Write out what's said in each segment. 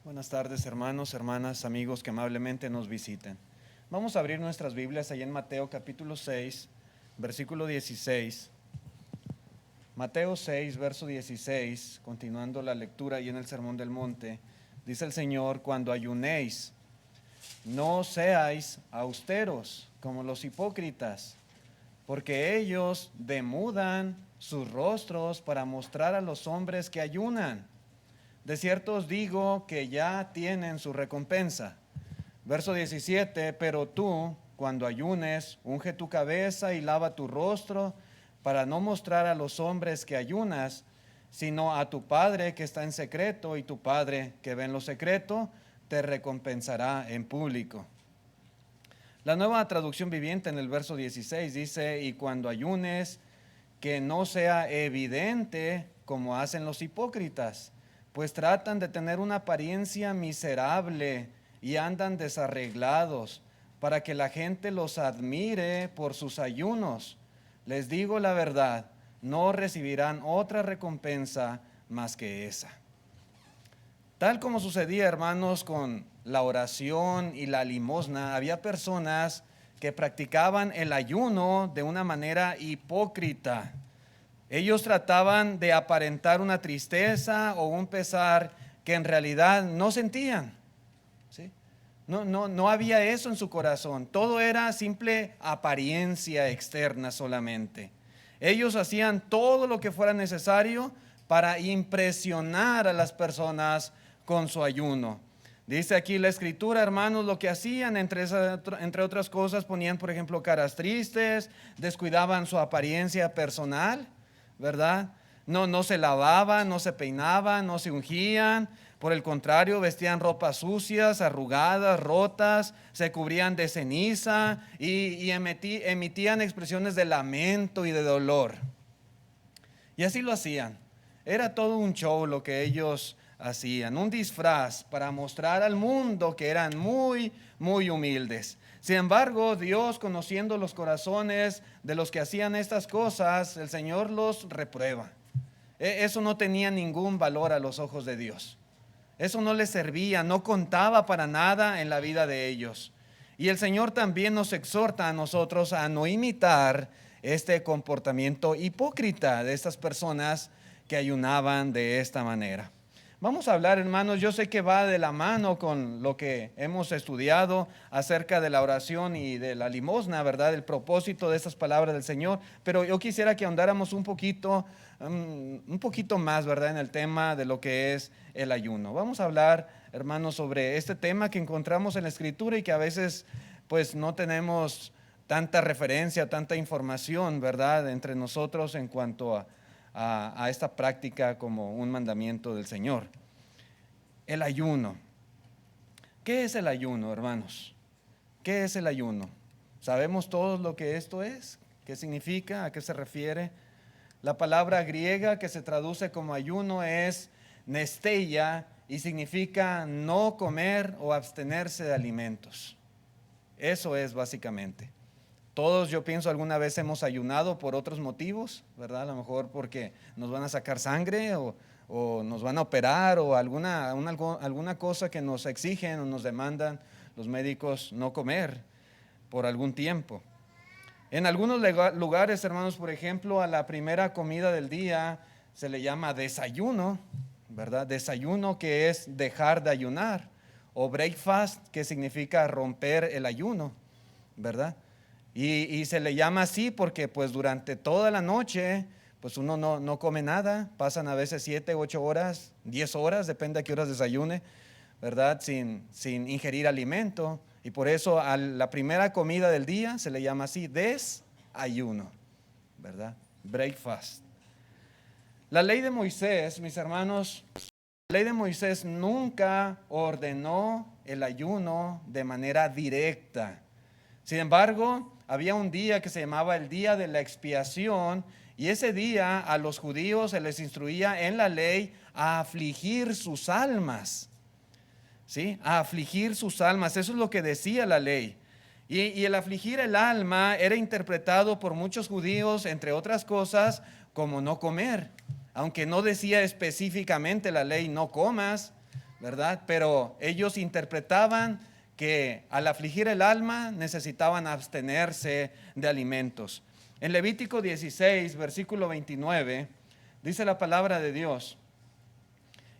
Buenas tardes, hermanos, hermanas, amigos que amablemente nos visiten. Vamos a abrir nuestras Biblias ahí en Mateo capítulo 6, versículo 16. Mateo 6, verso 16, continuando la lectura ahí en el Sermón del Monte, dice el Señor: cuando ayunéis, no seáis austeros como los hipócritas, porque ellos demudan sus rostros para mostrar a los hombres que ayunan. De cierto os digo que ya tienen su recompensa. Verso 17, pero tú, cuando ayunes, unge tu cabeza y lava tu rostro, para no mostrar a los hombres que ayunas, sino a tu Padre que está en secreto, y tu Padre que ve en lo secreto, te recompensará en público. La Nueva Traducción Viviente en el verso 16 dice: y cuando ayunes, que no sea evidente como hacen los hipócritas, pues tratan de tener una apariencia miserable y andan desarreglados para que la gente los admire por sus ayunos. Les digo la verdad, no recibirán otra recompensa más que esa. Tal como sucedía, hermanos, con la oración y la limosna, había personas que practicaban el ayuno de una manera hipócrita. Ellos trataban de aparentar una tristeza o un pesar que en realidad no sentían. ¿Sí? No había eso en su corazón. Todo era simple apariencia externa solamente. Ellos hacían todo lo que fuera necesario para impresionar a las personas con su ayuno. Dice aquí la escritura, hermanos, lo que hacían, entre otras cosas, ponían, por ejemplo, caras tristes, descuidaban su apariencia personal, ¿verdad? No se lavaban, no se peinaban, no se ungían. Por el contrario, vestían ropas sucias, arrugadas, rotas, se cubrían de ceniza y emitían expresiones de lamento y de dolor. Y así lo hacían. Era todo un show lo que ellos hacían, un disfraz para mostrar al mundo que eran muy, muy humildes. Sin embargo, Dios, conociendo los corazones de los que hacían estas cosas, el Señor los reprueba. Eso no tenía ningún valor a los ojos de Dios. Eso no les servía, no contaba para nada en la vida de ellos. Y el Señor también nos exhorta a nosotros a no imitar este comportamiento hipócrita de estas personas que ayunaban de esta manera. Vamos a hablar, hermanos, yo sé que va de la mano con lo que hemos estudiado acerca de la oración y de la limosna, ¿verdad? El propósito de estas palabras del Señor, pero yo quisiera que ahondáramos un poquito más, ¿verdad? En el tema de lo que es el ayuno. Vamos a hablar, hermanos, sobre este tema que encontramos en la Escritura y que a veces, pues, no tenemos tanta referencia, tanta información, ¿verdad? Entre nosotros en cuanto a esta práctica como un mandamiento del Señor. El ayuno. ¿Qué es el ayuno, hermanos? ¿Qué es el ayuno? ¿Sabemos todos lo que esto es? ¿Qué significa? ¿A qué se refiere? La palabra griega que se traduce como ayuno es nesteia y significa no comer o abstenerse de alimentos. Eso es básicamente. Todos, yo pienso, alguna vez hemos ayunado por otros motivos, ¿verdad? A lo mejor porque nos van a sacar sangre o nos van a operar o alguna cosa que nos exigen o nos demandan los médicos no comer por algún tiempo. En algunos lugares, hermanos, por ejemplo, a la primera comida del día se le llama desayuno, ¿verdad? Desayuno, que es dejar de ayunar, o breakfast, que significa romper el ayuno, ¿verdad? Y se le llama así porque pues durante toda la noche pues uno no come nada, pasan a veces 7, 8 horas, 10 horas, depende a qué horas desayune, ¿verdad? Sin ingerir alimento, y por eso a la primera comida del día se le llama así, desayuno, ¿verdad? Breakfast. La ley de Moisés, mis hermanos, la ley de Moisés nunca ordenó el ayuno de manera directa. Sin embargo, había un día que se llamaba el día de la expiación, y ese día a los judíos se les instruía en la ley a afligir sus almas. ¿Sí? A afligir sus almas, eso es lo que decía la ley. Y el afligir el alma era interpretado por muchos judíos, entre otras cosas, como no comer. Aunque no decía específicamente la ley no comas, ¿verdad? Pero ellos interpretaban que al afligir el alma necesitaban abstenerse de alimentos. En Levítico 16, versículo 29, dice la palabra de Dios: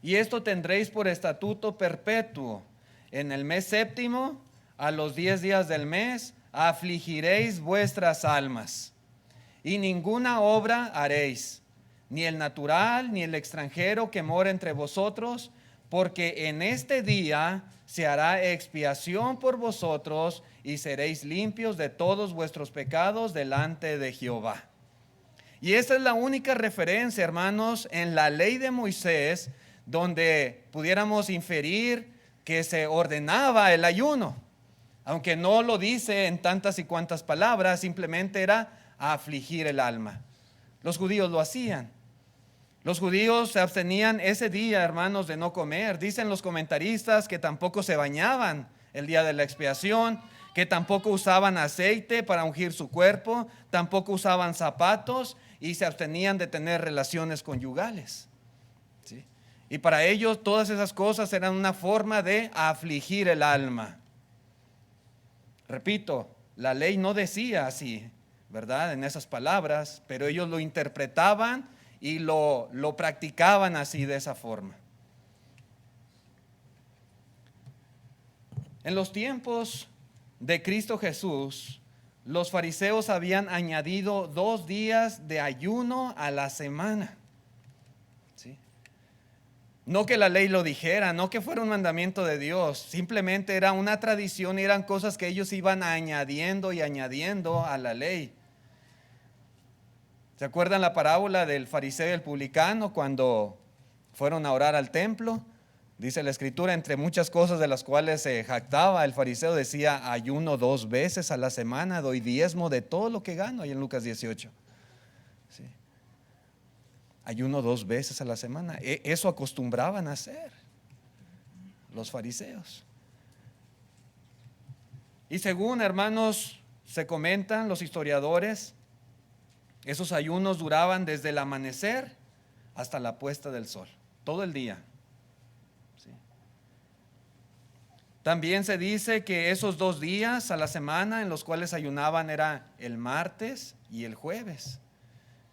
y esto tendréis por estatuto perpetuo: en el mes séptimo, a los 10 días del mes, afligiréis vuestras almas, y ninguna obra haréis, ni el natural, ni el extranjero que mora entre vosotros, porque en este día se hará expiación por vosotros, y seréis limpios de todos vuestros pecados delante de Jehová. Y esta es la única referencia, hermanos, en la ley de Moisés, donde pudiéramos inferir que se ordenaba el ayuno, aunque no lo dice en tantas y cuantas palabras, simplemente era afligir el alma. Los judíos lo hacían. Los judíos se abstenían ese día, hermanos, de no comer. Dicen los comentaristas que tampoco se bañaban el día de la expiación, que tampoco usaban aceite para ungir su cuerpo, tampoco usaban zapatos y se abstenían de tener relaciones conyugales. ¿Sí? Y para ellos todas esas cosas eran una forma de afligir el alma. Repito, la ley no decía así, ¿verdad? En esas palabras, pero ellos lo interpretaban y lo practicaban así, de esa forma. En los tiempos de Cristo Jesús, los fariseos habían añadido 2 días de ayuno a la semana. ¿Sí? No que la ley lo dijera, no que fuera un mandamiento de Dios, simplemente era una tradición y eran cosas que ellos iban añadiendo y añadiendo a la ley. ¿Se acuerdan la parábola del fariseo y el publicano cuando fueron a orar al templo? Dice la escritura, entre muchas cosas de las cuales se jactaba, el fariseo decía: ayuno 2 veces a la semana, doy diezmo de todo lo que gano, ahí en Lucas 18. ¿Sí? Ayuno 2 veces a la semana. Eso acostumbraban a hacer los fariseos. Y según, hermanos, se comentan los historiadores, esos ayunos duraban desde el amanecer hasta la puesta del sol, todo el día. ¿Sí? También se dice que esos 2 días a la semana en los cuales ayunaban era el martes y el jueves.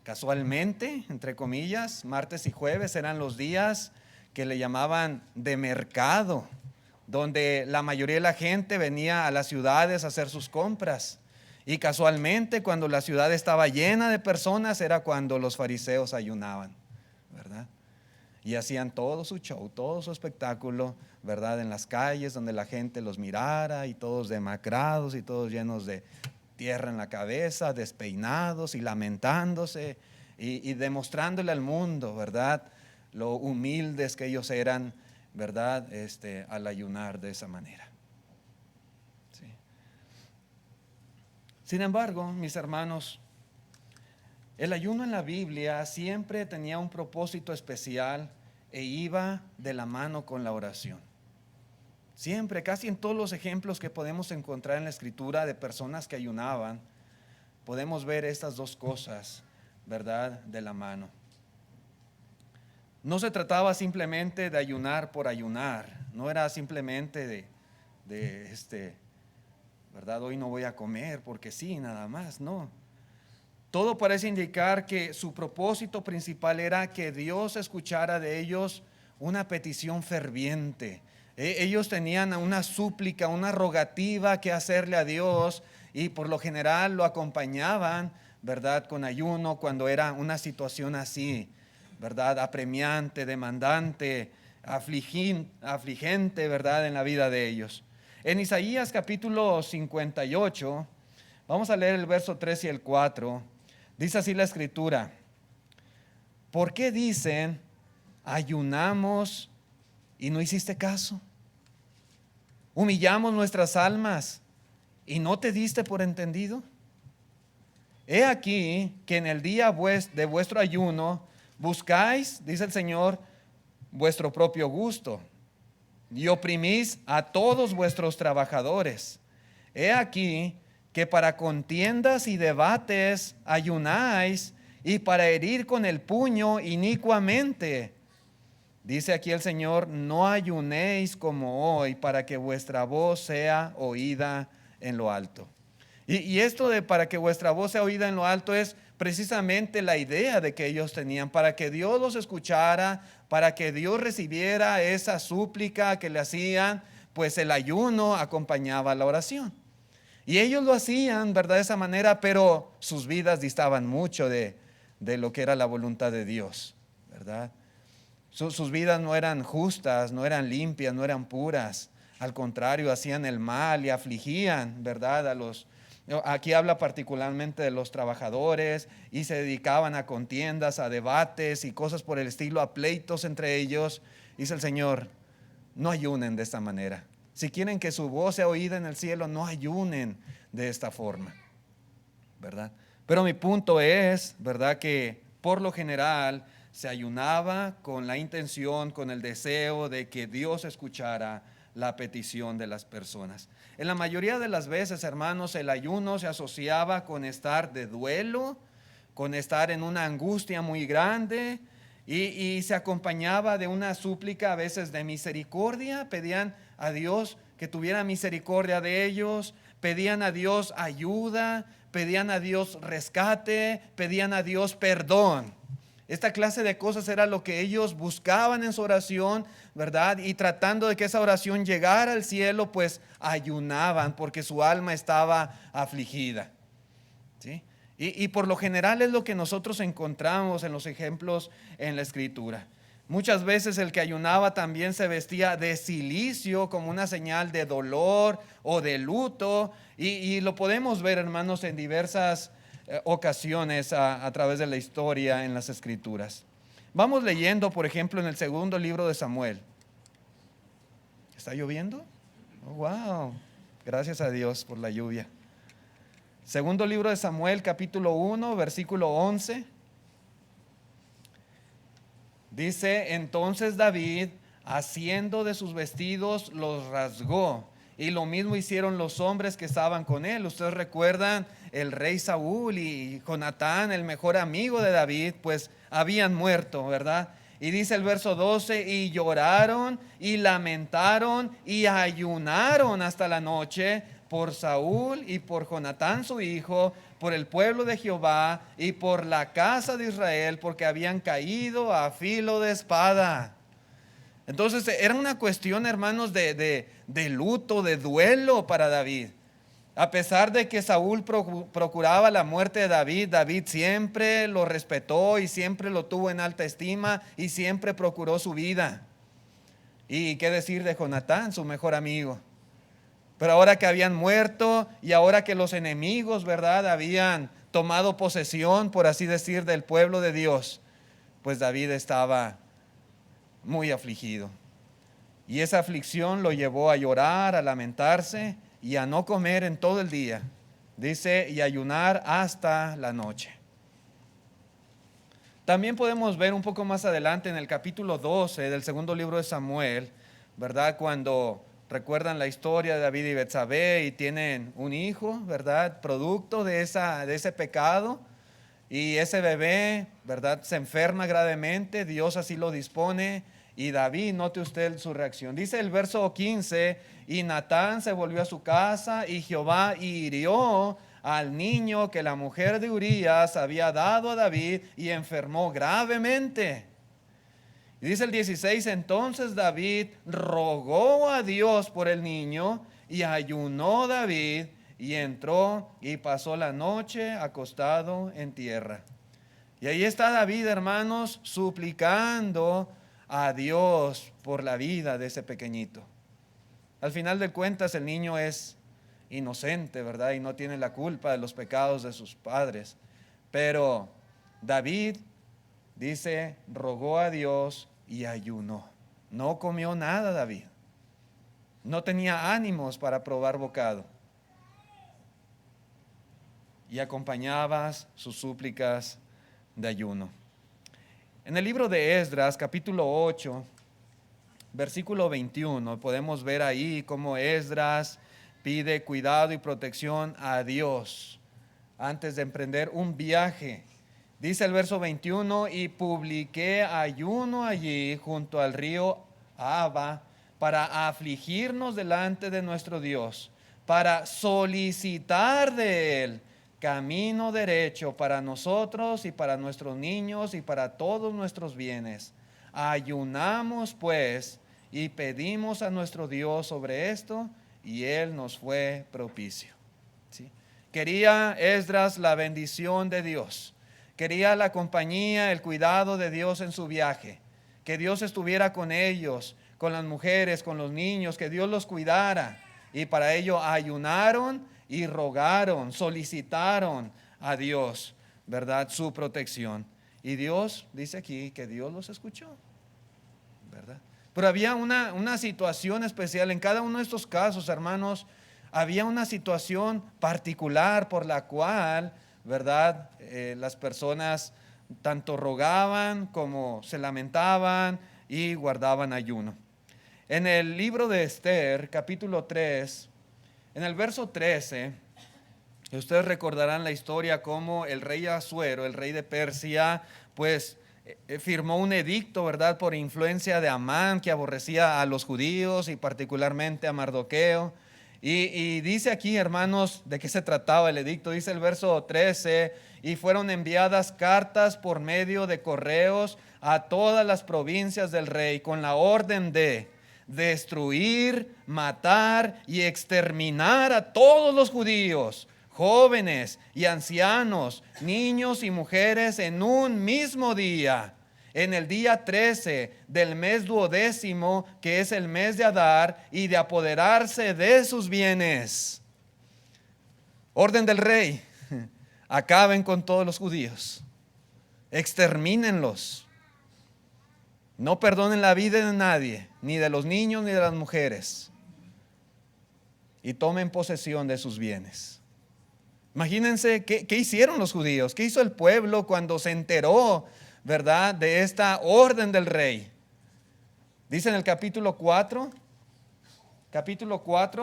Casualmente, entre comillas, martes y jueves eran los días que le llamaban de mercado, donde la mayoría de la gente venía a las ciudades a hacer sus compras. Y casualmente, cuando la ciudad estaba llena de personas, era cuando los fariseos ayunaban, ¿verdad? Y hacían todo su show, todo su espectáculo, ¿verdad? En las calles donde la gente los mirara, y todos demacrados y todos llenos de tierra en la cabeza, despeinados y lamentándose y demostrándole al mundo, ¿verdad?, lo humildes que ellos eran, ¿verdad?, al ayunar de esa manera. Sí. Sin embargo, mis hermanos, el ayuno en la Biblia siempre tenía un propósito especial e iba de la mano con la oración. Siempre, casi en todos los ejemplos que podemos encontrar en la Escritura de personas que ayunaban, podemos ver estas 2 cosas, ¿verdad?, de la mano. No se trataba simplemente de ayunar por ayunar, no era simplemente ¿verdad?, hoy no voy a comer porque sí, nada más, no. Todo parece indicar que su propósito principal era que Dios escuchara de ellos una petición ferviente. Ellos tenían una súplica, una rogativa que hacerle a Dios, y por lo general lo acompañaban, ¿verdad?, con ayuno cuando era una situación así, ¿verdad?, apremiante, demandante, afligente, ¿verdad?, en la vida de ellos. En Isaías capítulo 58, vamos a leer el verso 3 y el 4, dice así la Escritura: ¿por qué dicen ayunamos y no hiciste caso? Humillamos nuestras almas y no te diste por entendido. He aquí que en el día de vuestro ayuno buscáis, dice el Señor, vuestro propio gusto, y oprimís a todos vuestros trabajadores. He aquí que para contiendas y debates ayunáis, y para herir con el puño inicuamente. Dice aquí el Señor: no ayunéis como hoy, para que vuestra voz sea oída en lo alto. Y esto de para que vuestra voz sea oída en lo alto es precisamente la idea de que ellos tenían, para que Dios los escuchara, para que Dios recibiera esa súplica que le hacían, pues el ayuno acompañaba la oración. Y ellos lo hacían, ¿verdad?, de esa manera, pero sus vidas distaban mucho de lo que era la voluntad de Dios, ¿verdad? Sus vidas no eran justas, no eran limpias, no eran puras. Al contrario, hacían el mal y afligían, ¿verdad?, aquí habla particularmente de los trabajadores, y se dedicaban a contiendas, a debates y cosas por el estilo, a pleitos entre ellos. Dice el Señor: no ayunen de esta manera. Si quieren que su voz sea oída en el cielo, no ayunen de esta forma, ¿verdad? Pero mi punto es, ¿verdad?, que por lo general se ayunaba con la intención, con el deseo de que Dios escuchara la petición de las personas. En la mayoría de las veces, hermanos, el ayuno se asociaba con estar de duelo, con estar en una angustia muy grande, y se acompañaba de una súplica a veces de misericordia. Pedían a Dios que tuviera misericordia de ellos, pedían a Dios ayuda, pedían a Dios rescate, pedían a Dios perdón. Esta clase de cosas era lo que ellos buscaban en su oración, ¿verdad? Y tratando de que esa oración llegara al cielo, pues ayunaban porque su alma estaba afligida, ¿sí? Y por lo general es lo que nosotros encontramos en los ejemplos en la Escritura. Muchas veces el que ayunaba también se vestía de cilicio como una señal de dolor o de luto, y lo podemos ver, hermanos, en diversas ocasiones a través de la historia en las Escrituras. Vamos leyendo, por ejemplo, en el segundo libro de Samuel. ¿Está lloviendo? Oh, wow, gracias a Dios por la lluvia. Segundo libro de Samuel, capítulo 1, versículo 11. Dice: entonces David, haciendo de sus vestidos, los rasgó, y lo mismo hicieron los hombres que estaban con él. Ustedes recuerdan, el rey Saúl y Jonatán, el mejor amigo de David, pues habían muerto, ¿verdad? Y dice el verso 12: y lloraron y lamentaron y ayunaron hasta la noche por Saúl y por Jonatán su hijo, por el pueblo de Jehová y por la casa de Israel, porque habían caído a filo de espada. Entonces era una cuestión, hermanos, de luto, de duelo para David. A pesar de que Saúl procuraba la muerte de David, David siempre lo respetó y siempre lo tuvo en alta estima y siempre procuró su vida. Y qué decir de Jonatán, su mejor amigo. Pero ahora que habían muerto y ahora que los enemigos, ¿verdad?, habían tomado posesión, por así decir, del pueblo de Dios, pues David estaba muy afligido. Y esa aflicción lo llevó a llorar, a lamentarse y a no comer en todo el día. Dice: y ayunar hasta la noche. También podemos ver un poco más adelante en el capítulo 12 del segundo libro de Samuel, ¿verdad?, cuando recuerdan la historia de David y Betsabé y tienen un hijo, ¿verdad?, producto de ese pecado. Y ese bebé, ¿verdad?, se enferma gravemente, Dios así lo dispone. Y David, note usted su reacción. Dice el verso 15: y Natán se volvió a su casa, y Jehová hirió al niño que la mujer de Urías había dado a David, y enfermó gravemente. Y dice el 16: entonces David rogó a Dios por el niño, y ayunó David, y entró y pasó la noche acostado en tierra. Y ahí está David, hermanos, suplicando a Dios por la vida de ese pequeñito. Al final de cuentas, el niño es inocente, ¿verdad?, y no tiene la culpa de los pecados de sus padres. Pero David, dice, rogó a Dios y ayunó. No comió nada David. No tenía ánimos para probar bocado. Y acompañaba sus súplicas de ayuno. En el libro de Esdras, capítulo 8, versículo 21, podemos ver ahí cómo Esdras pide cuidado y protección a Dios antes de emprender un viaje Dice el verso 21, y publiqué ayuno allí junto al río Ahava para afligirnos delante de nuestro Dios, para solicitar de Él camino derecho para nosotros y para nuestros niños y para todos nuestros bienes. Ayunamos pues y pedimos a nuestro Dios sobre esto, y Él nos fue propicio. ¿Sí? Quería Esdras la bendición de Dios. Quería la compañía, el cuidado de Dios en su viaje. Que Dios estuviera con ellos, con las mujeres, con los niños, que Dios los cuidara. Y para ello ayunaron y rogaron, solicitaron a Dios, ¿verdad? Su protección. Y Dios, dice aquí, que Dios los escuchó, ¿verdad? Pero había una situación especial en cada uno de estos casos, hermanos. Había una situación particular por la cual, ¿verdad? Las personas tanto rogaban como se lamentaban y guardaban ayuno. En el libro de Esther, capítulo 3, en el verso 13, ustedes recordarán la historia como el rey Asuero, el rey de Persia, pues firmó un edicto, ¿verdad? Por influencia de Amán, que aborrecía a los judíos y particularmente a Mardoqueo. Y dice aquí, hermanos, de qué se trataba el edicto. Dice el verso 13, y fueron enviadas cartas por medio de correos a todas las provincias del rey con la orden de destruir, matar y exterminar a todos los judíos, jóvenes y ancianos, niños y mujeres en un mismo día, en el día 13 del mes 12º, que es el mes de Adar, y de apoderarse de sus bienes. Orden del rey: acaben con todos los judíos, extermínenlos, no perdonen la vida de nadie, ni de los niños ni de las mujeres, y tomen posesión de sus bienes. Imagínense qué hicieron los judíos, qué hizo el pueblo cuando se enteró, ¿verdad?, de esta orden del rey. Dice en el capítulo 4,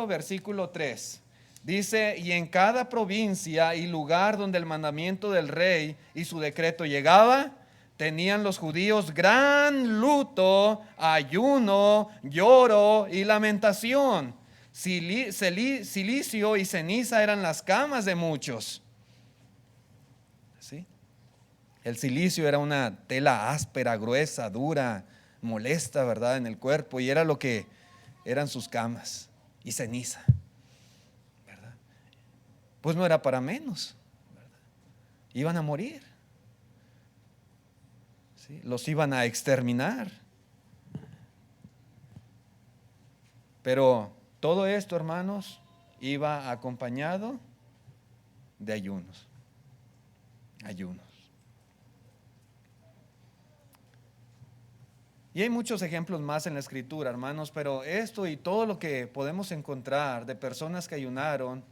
versículo 3. Dice, y en cada provincia y lugar donde el mandamiento del rey y su decreto llegaba, tenían los judíos gran luto, ayuno, lloro y lamentación. Cilicio y ceniza eran las camas de muchos. ¿Sí? El cilicio era una tela áspera, gruesa, dura, molesta, ¿verdad?, en el cuerpo, y era lo que eran sus camas. Y ceniza, ¿verdad? Pues no era para menos, ¿verdad? Iban a morir. ¿Sí? Los iban a exterminar. Pero todo esto, hermanos, iba acompañado de ayunos. Ayunos. Y hay muchos ejemplos más en la Escritura, hermanos, pero esto y todo lo que podemos encontrar de personas que ayunaron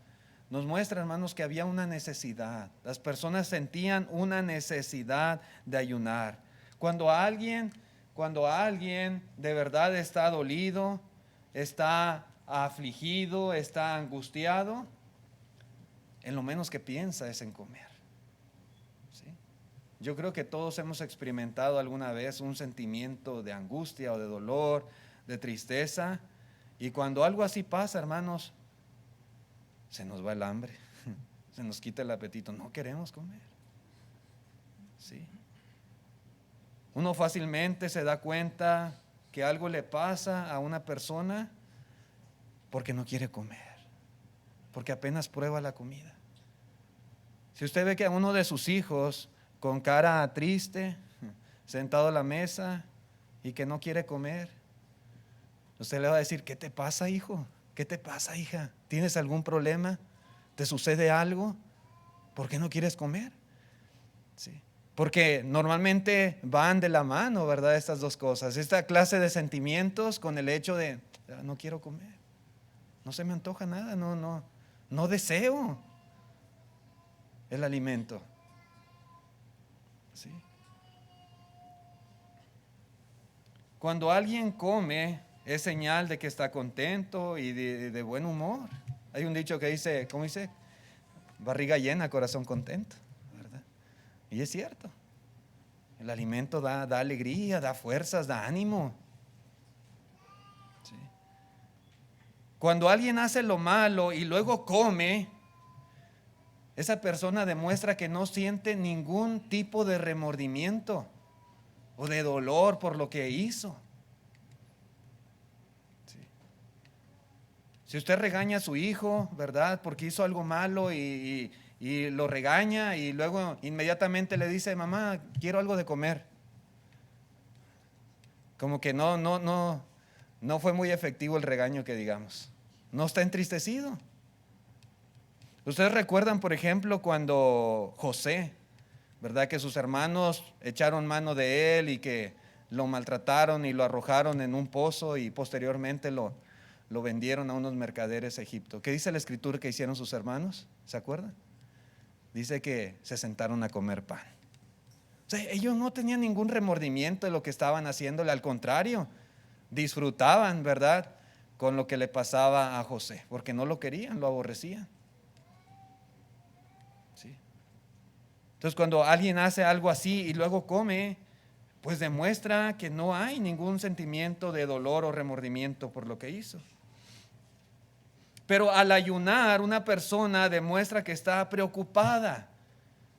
nos muestra, hermanos, que había una necesidad. Las personas sentían una necesidad de ayunar. Cuando alguien de verdad está dolido, está afligido, está angustiado, en lo menos que piensa es en comer. ¿Sí? Yo creo que todos hemos experimentado alguna vez un sentimiento de angustia o de dolor, de tristeza, y cuando algo así pasa, hermanos, se nos va el hambre, se nos quita el apetito, no queremos comer. ¿Sí? Uno fácilmente se da cuenta que algo le pasa a una persona porque no quiere comer, porque apenas prueba la comida. Si usted ve que a uno de sus hijos con cara triste, sentado a la mesa y que no quiere comer, usted le va a decir, ¿qué te pasa, hijo? ¿Qué te pasa, hija? ¿Tienes algún problema? ¿Te sucede algo? ¿Por qué no quieres comer? Sí. Porque normalmente van de la mano, ¿verdad? Estas dos cosas, esta clase de sentimientos con el hecho de, no quiero comer, no se me antoja nada, no deseo el alimento. ¿Sí? Cuando alguien come, es señal de que está contento y de buen humor. Hay un dicho que dice, ¿cómo dice? Barriga llena, corazón contento, ¿verdad? Y es cierto. El alimento da alegría, da fuerzas, da ánimo. ¿Sí? Cuando alguien hace lo malo y luego come, esa persona demuestra que no siente ningún tipo de remordimiento o de dolor por lo que hizo. ¿Sí? Si usted regaña a su hijo, ¿verdad? Porque hizo algo malo y lo regaña y luego inmediatamente le dice: mamá, quiero algo de comer. Como que no fue muy efectivo el regaño, que digamos. No está entristecido. Ustedes recuerdan, por ejemplo, cuando José, ¿verdad? Que sus hermanos echaron mano de él y que lo maltrataron y lo arrojaron en un pozo y posteriormente lo vendieron a unos mercaderes a Egipto. ¿Qué dice la escritura que hicieron sus hermanos? ¿Se acuerdan? Dice que se sentaron a comer pan. O sea, ellos no tenían ningún remordimiento de lo que estaban haciéndole, al contrario, disfrutaban, ¿verdad?, con lo que le pasaba a José, porque no lo querían, lo aborrecían. ¿Sí? Entonces, cuando alguien hace algo así y luego come, pues demuestra que no hay ningún sentimiento de dolor o remordimiento por lo que hizo. Pero al ayunar, una persona demuestra que está preocupada,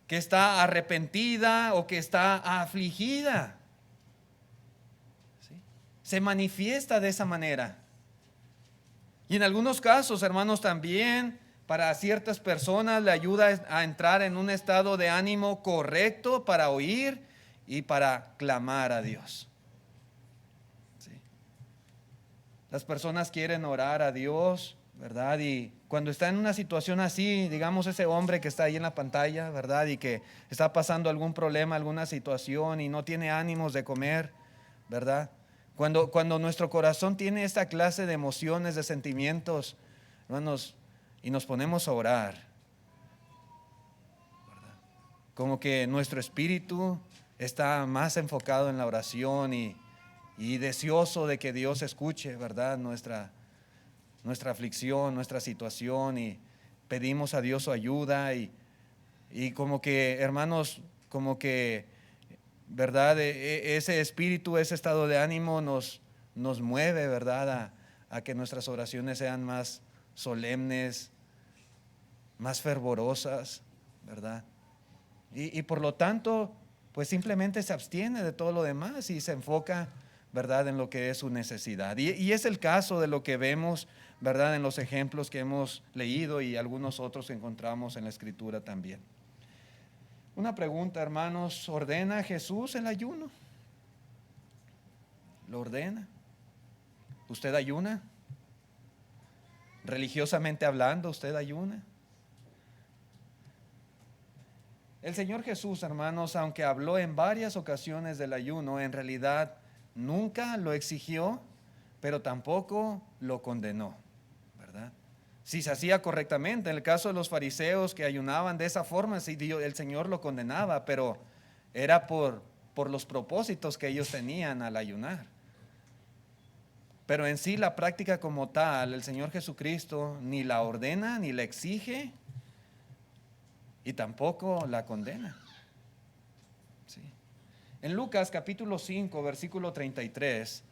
que está arrepentida o que está afligida. ¿Sí? Se manifiesta de esa manera. Y en algunos casos, hermanos, también para ciertas personas le ayuda a entrar en un estado de ánimo correcto para oír y para clamar a Dios. ¿Sí? Las personas quieren orar a Dios, ¿verdad? Y cuando está en una situación así, digamos ese hombre que está ahí en la pantalla, ¿verdad? Y que está pasando algún problema, alguna situación y no tiene ánimos de comer, ¿verdad? Cuando nuestro corazón tiene esta clase de emociones, de sentimientos, hermanos, y nos ponemos a orar, ¿verdad? Como que nuestro espíritu está más enfocado en la oración y deseoso de que Dios escuche, ¿verdad?, nuestra aflicción, nuestra situación, y pedimos a Dios su ayuda y como que, hermanos, como que, ¿verdad?, ese espíritu, ese estado de ánimo nos mueve, ¿verdad?, a que nuestras oraciones sean más solemnes, más fervorosas, ¿verdad? Y por lo tanto, pues simplemente se abstiene de todo lo demás y se enfoca, ¿verdad?, en lo que es su necesidad. Y es el caso de lo que vemos, ¿verdad?, en los ejemplos que hemos leído y algunos otros que encontramos en la Escritura también. Una pregunta, hermanos: ¿ordena Jesús el ayuno? ¿Lo ordena? ¿Usted ayuna? Religiosamente hablando, ¿usted ayuna? El Señor Jesús, hermanos, aunque habló en varias ocasiones del ayuno, en realidad nunca lo exigió, pero tampoco lo condenó, ¿verdad? Si se hacía correctamente, en el caso de los fariseos que ayunaban de esa forma, sí, el Señor lo condenaba, pero era por los propósitos que ellos tenían al ayunar. Pero en sí la práctica como tal, el Señor Jesucristo ni la ordena, ni la exige, y tampoco la condena. ¿Sí? En Lucas capítulo 5, versículo 33,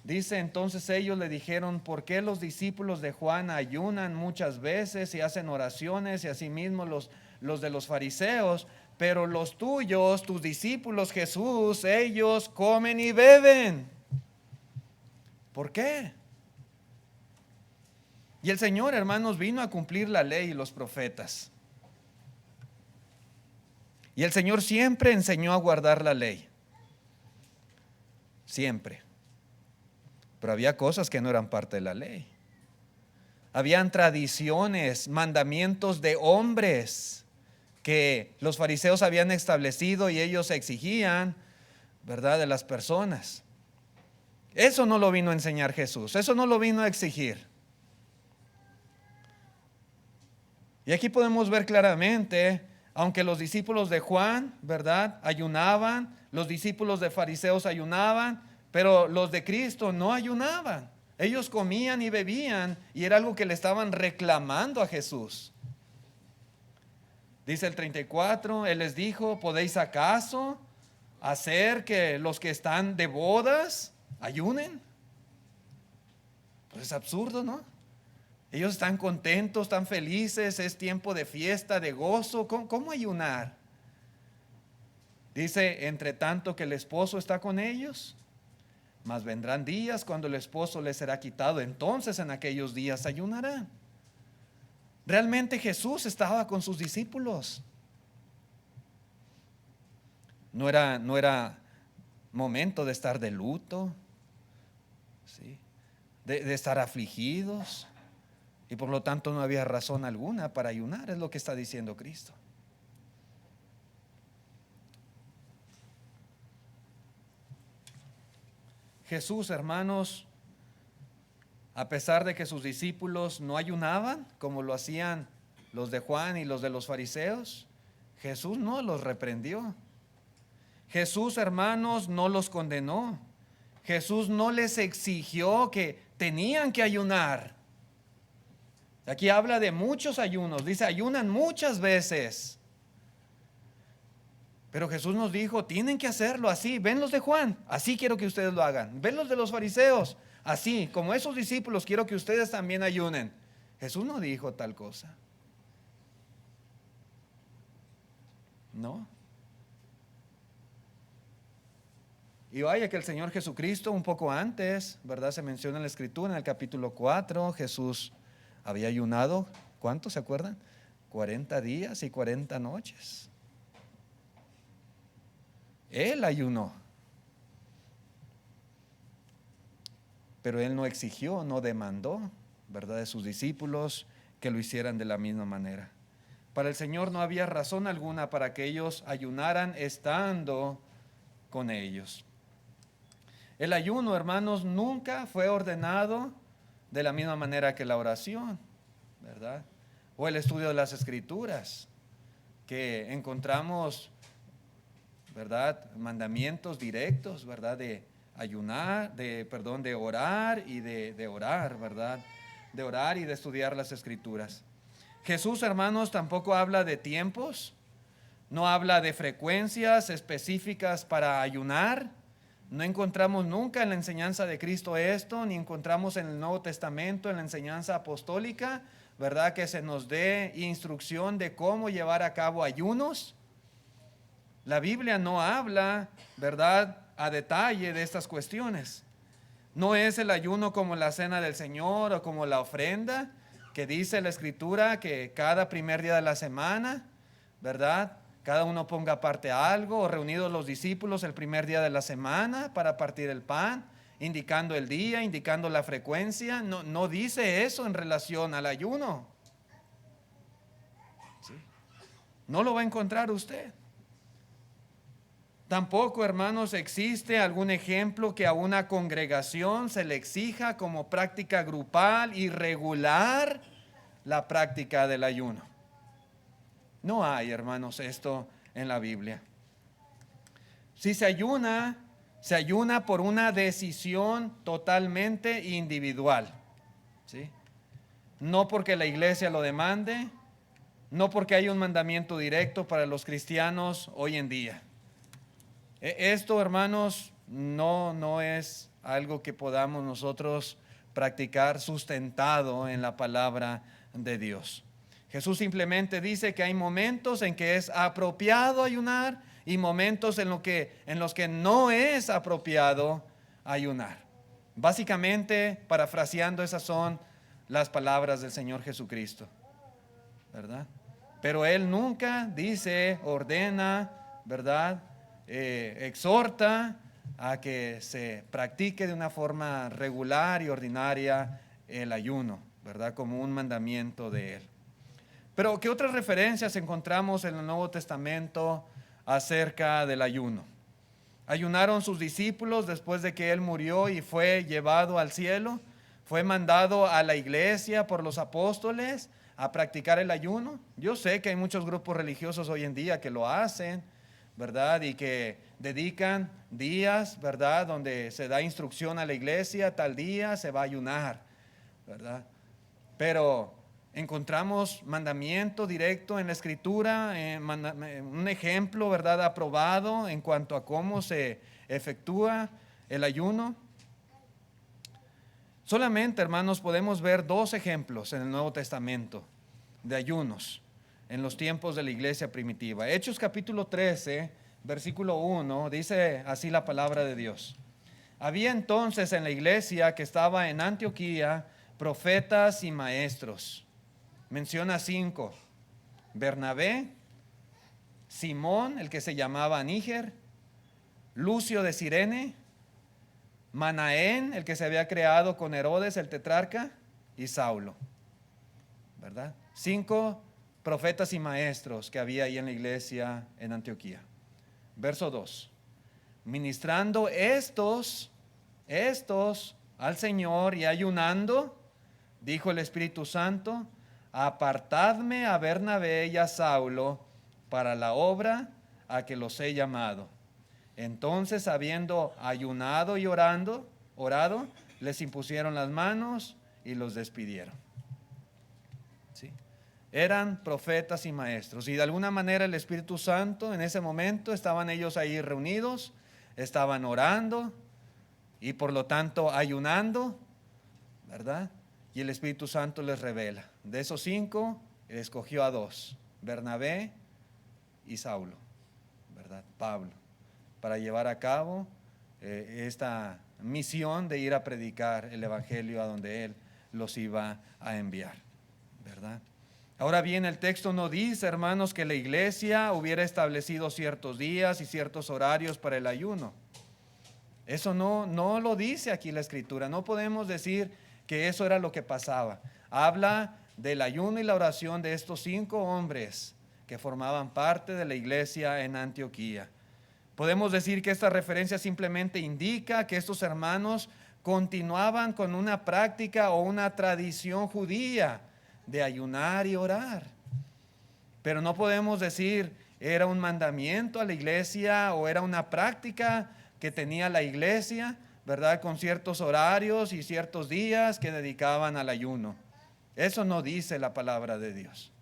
dice: entonces ellos le dijeron: ¿por qué los discípulos de Juan ayunan muchas veces y hacen oraciones, y asimismo los de los fariseos, pero los tuyos, tus discípulos, Jesús, ellos comen y beben? ¿Por qué? Y el Señor, hermanos, vino a cumplir la ley y los profetas. Y el Señor siempre enseñó a guardar la ley. Siempre. Pero había cosas que no eran parte de la ley. Habían tradiciones, mandamientos de hombres que los fariseos habían establecido y ellos exigían, ¿verdad?, de las personas. Eso no lo vino a enseñar Jesús, eso no lo vino a exigir. Y aquí podemos ver claramente, aunque los discípulos de Juan, ¿verdad?, ayunaban, los discípulos de fariseos ayunaban, pero los de Cristo no ayunaban. Ellos comían y bebían y era algo que le estaban reclamando a Jesús. Dice el 34, Él les dijo, ¿podéis acaso hacer que los que están de bodas ayunen? Pues es absurdo, ¿no? Ellos están contentos, están felices, es tiempo de fiesta, de gozo. ¿Cómo ayunar? Dice, entre tanto que el esposo está con ellos, mas vendrán días cuando el esposo les será quitado, entonces en aquellos días ayunarán. Realmente Jesús estaba con sus discípulos. No era momento de estar de luto, ¿sí? de estar afligidos, y por lo tanto no había razón alguna para ayunar, es lo que está diciendo Cristo. Jesús, hermanos, a pesar de que sus discípulos no ayunaban como lo hacían los de Juan y los de los fariseos, Jesús no los reprendió. Jesús, hermanos, no los condenó. Jesús no les exigió que tenían que ayunar. Aquí habla de muchos ayunos, dice ayunan muchas veces. Pero Jesús nos dijo, tienen que hacerlo así. Ven los de Juan, así quiero que ustedes lo hagan. Ven los de los fariseos, así como esos discípulos quiero que ustedes también ayunen. Jesús no dijo tal cosa. No. Y vaya que el Señor Jesucristo un poco antes, ¿verdad? Se menciona en la Escritura, en el capítulo 4, Jesús había ayunado, ¿cuánto se acuerdan? 40 días y 40 noches. Él ayunó, pero Él no exigió, no demandó, ¿verdad?, de sus discípulos que lo hicieran de la misma manera. Para el Señor no había razón alguna para que ellos ayunaran estando con ellos. El ayuno, hermanos, nunca fue ordenado de la misma manera que la oración, ¿verdad? O el estudio de las Escrituras, que encontramos, ¿verdad?, mandamientos directos, ¿verdad?, de ayunar, de orar y de orar, ¿verdad?, de orar y de estudiar las Escrituras. Jesús, hermanos, tampoco habla de tiempos, no habla de frecuencias específicas para ayunar. No encontramos nunca en la enseñanza de Cristo esto, ni encontramos en el Nuevo Testamento, en la enseñanza apostólica, ¿verdad?, que se nos dé instrucción de cómo llevar a cabo ayunos. La Biblia no habla, ¿verdad?, a detalle de estas cuestiones. No es el ayuno como la cena del Señor o como la ofrenda, que dice la Escritura que cada primer día de la semana, ¿verdad?, cada uno ponga aparte algo, o reunidos los discípulos el primer día de la semana para partir el pan, indicando el día, indicando la frecuencia. No dice eso en relación al ayuno. ¿Sí? No lo va a encontrar usted. Tampoco, hermanos, existe algún ejemplo que a una congregación se le exija como práctica grupal y regular la práctica del ayuno. No hay, hermanos, esto en la Biblia. Si se ayuna por una decisión totalmente individual, ¿sí? No porque la iglesia lo demande, no porque hay un mandamiento directo para los cristianos hoy en día. Esto, hermanos, no es algo que podamos nosotros practicar sustentado en la palabra de Dios. Jesús simplemente dice que hay momentos en que es apropiado ayunar y momentos en los que no es apropiado ayunar. Básicamente, parafraseando, esas son las palabras del Señor Jesucristo, ¿verdad? Pero Él nunca dice, ordena, ¿verdad?, exhorta a que se practique de una forma regular y ordinaria el ayuno, ¿verdad?, como un mandamiento de Él. Pero ¿qué otras referencias encontramos en el Nuevo Testamento acerca del ayuno? ¿Ayunaron sus discípulos después de que Él murió y fue llevado al cielo? ¿Fue mandado a la iglesia por los apóstoles a practicar el ayuno? Yo sé que hay muchos grupos religiosos hoy en día que lo hacen, ¿verdad?, y que dedican días, ¿verdad?, donde se da instrucción a la iglesia, tal día se va a ayunar, ¿verdad? Pero encontramos mandamiento directo en la Escritura, un ejemplo, ¿verdad?, aprobado en cuanto a cómo se efectúa el ayuno. Solamente, hermanos, podemos ver dos ejemplos en el Nuevo Testamento de ayunos en los tiempos de la iglesia primitiva. Hechos capítulo 13, versículo 1, dice así la palabra de Dios. Había entonces en la iglesia que estaba en Antioquía profetas y maestros. Menciona 5: Bernabé, Simón, el que se llamaba Níger, Lucio de Cirene, Manaén, el que se había creado con Herodes el tetrarca, y Saulo, ¿verdad? 5 profetas y maestros que había ahí en la iglesia en Antioquía. Verso 2: ministrando estos al Señor y ayunando, dijo el Espíritu Santo: apartadme a Bernabé y a Saulo para la obra a que los he llamado. Entonces, habiendo ayunado y orado, les impusieron las manos y los despidieron. ¿Sí? Eran profetas y maestros, y de alguna manera el Espíritu Santo en ese momento, estaban ellos ahí reunidos, estaban orando y por lo tanto ayunando, ¿verdad? Y el Espíritu Santo les revela. De esos 5, él escogió a 2, Bernabé y Saulo, ¿verdad? Pablo, para llevar a cabo esta misión de ir a predicar el evangelio a donde él los iba a enviar, ¿verdad? Ahora bien, el texto no dice, hermanos, que la iglesia hubiera establecido ciertos días y ciertos horarios para el ayuno. Eso no lo dice aquí la Escritura. No podemos decir que eso era lo que pasaba. Habla del ayuno y la oración de estos 5 hombres que formaban parte de la iglesia en Antioquía. Podemos decir que esta referencia simplemente indica que estos hermanos continuaban con una práctica o una tradición judía de ayunar y orar. Pero no podemos decir era un mandamiento a la iglesia o era una práctica que tenía la iglesia, ¿verdad?, con ciertos horarios y ciertos días que dedicaban al ayuno. Eso no dice la palabra de Dios,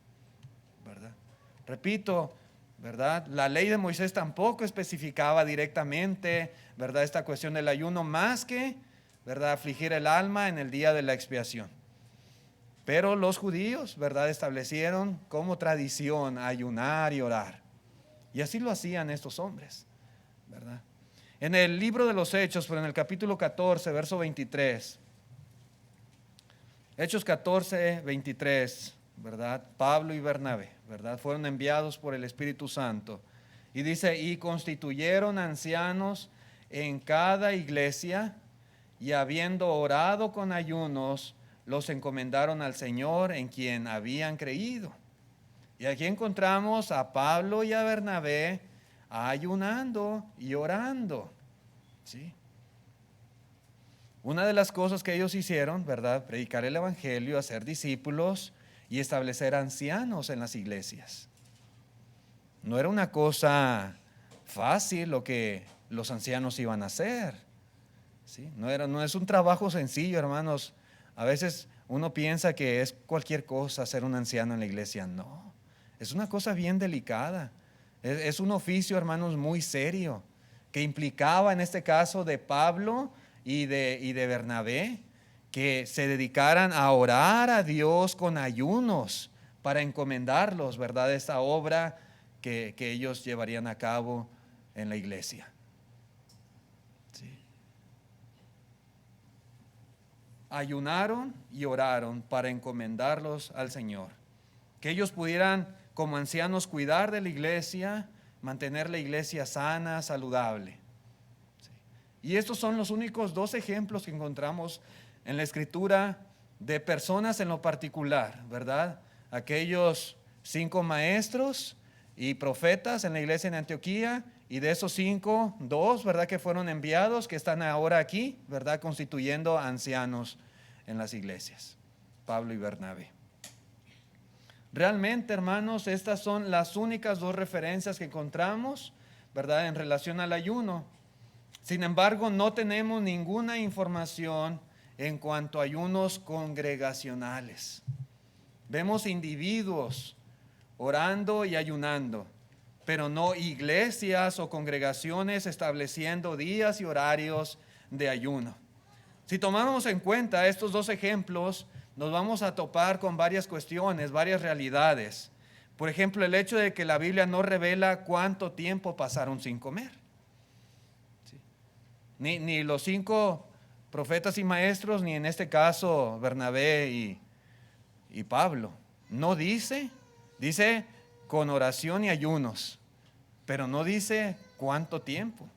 ¿verdad? Repito, ¿verdad? La ley de Moisés tampoco especificaba directamente, ¿verdad?, esta cuestión del ayuno, más que, ¿verdad?, afligir el alma en el día de la expiación. Pero los judíos, ¿verdad?, establecieron como tradición ayunar y orar. Y así lo hacían estos hombres, ¿verdad? En el libro de los Hechos, pero en el capítulo 14, verso 23. Hechos 14, 23, ¿verdad? Pablo y Bernabé, ¿verdad?, fueron enviados por el Espíritu Santo. Y dice: y constituyeron ancianos en cada iglesia, y habiendo orado con ayunos, los encomendaron al Señor en quien habían creído. Y aquí encontramos a Pablo y a Bernabé ayunando y orando. ¿Sí? Una de las cosas que ellos hicieron, ¿verdad?, predicar el evangelio, hacer discípulos y establecer ancianos en las iglesias. No era una cosa fácil lo que los ancianos iban a hacer. ¿Sí? No es un trabajo sencillo, hermanos. A veces uno piensa que es cualquier cosa ser un anciano en la iglesia. No, es una cosa bien delicada. Es un oficio, hermanos, muy serio, que implicaba en este caso de Pablo y de Bernabé, que se dedicaran a orar a Dios con ayunos para encomendarlos, ¿verdad?, esta obra que ellos llevarían a cabo en la iglesia. ¿Sí? Ayunaron y oraron para encomendarlos al Señor, que ellos pudieran como ancianos cuidar de la iglesia, mantener la iglesia sana, saludable. ¿Sí? Y estos son los únicos 2 ejemplos que encontramos en la Escritura de personas en lo particular, ¿verdad? Aquellos 5 maestros y profetas en la iglesia en Antioquía, y de esos 5, 2, ¿verdad?, que fueron enviados, que están ahora aquí, ¿verdad?, constituyendo ancianos en las iglesias, Pablo y Bernabé. Realmente, hermanos, estas son las únicas 2 referencias que encontramos, ¿verdad?, en relación al ayuno. Sin embargo, no tenemos ninguna información en cuanto a ayunos congregacionales. Vemos individuos orando y ayunando, pero no iglesias o congregaciones estableciendo días y horarios de ayuno. Si tomamos en cuenta estos dos ejemplos, nos vamos a topar con varias cuestiones, varias realidades. Por ejemplo, el hecho de que la Biblia no revela cuánto tiempo pasaron sin comer. ¿Sí? Ni los 5 profetas y maestros, ni en este caso Bernabé y Pablo. No dice con oración y ayunos, pero no dice cuánto tiempo.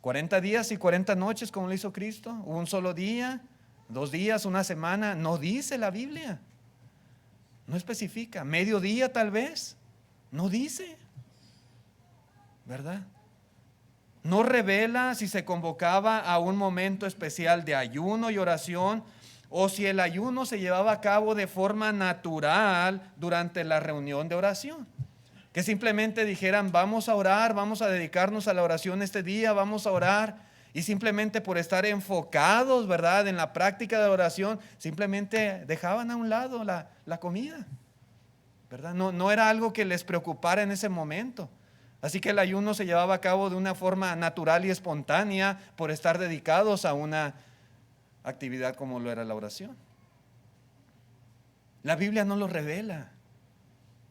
40 días y 40 noches como lo hizo Cristo, un solo día, 2 días, una semana, no dice la Biblia. No especifica, mediodía tal vez, no dice, ¿verdad? No revela si se convocaba a un momento especial de ayuno y oración o si el ayuno se llevaba a cabo de forma natural durante la reunión de oración. Que simplemente dijeran, vamos a orar, vamos a dedicarnos a la oración este día, vamos a orar. Y simplemente por estar enfocados, ¿verdad?, en la práctica de la oración, simplemente dejaban a un lado la comida, ¿verdad? No era algo que les preocupara en ese momento. Así que el ayuno se llevaba a cabo de una forma natural y espontánea por estar dedicados a una actividad como lo era la oración. La Biblia no lo revela.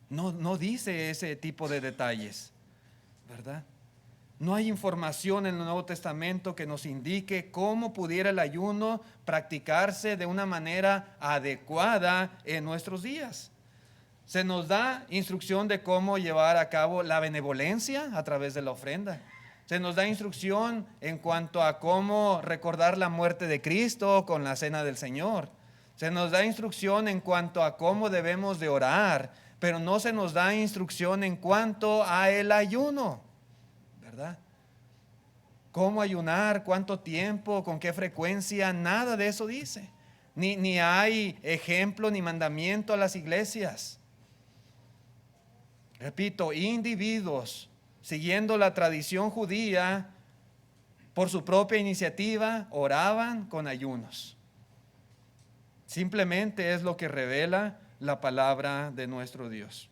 No dice ese tipo de detalles, ¿verdad? No hay información en el Nuevo Testamento que nos indique cómo pudiera el ayuno practicarse de una manera adecuada en nuestros días. Se nos da instrucción de cómo llevar a cabo la benevolencia a través de la ofrenda. Se nos da instrucción en cuanto a cómo recordar la muerte de Cristo con la cena del Señor. Se nos da instrucción en cuanto a cómo debemos de orar, pero no se nos da instrucción en cuanto a el ayuno, ¿verdad? ¿Cómo ayunar? ¿Cuánto tiempo? ¿Con qué frecuencia? Nada de eso dice. Ni hay ejemplo ni mandamiento a las iglesias. Repito, individuos siguiendo la tradición judía por su propia iniciativa oraban con ayunos. Simplemente es lo que revela la palabra de nuestro Dios.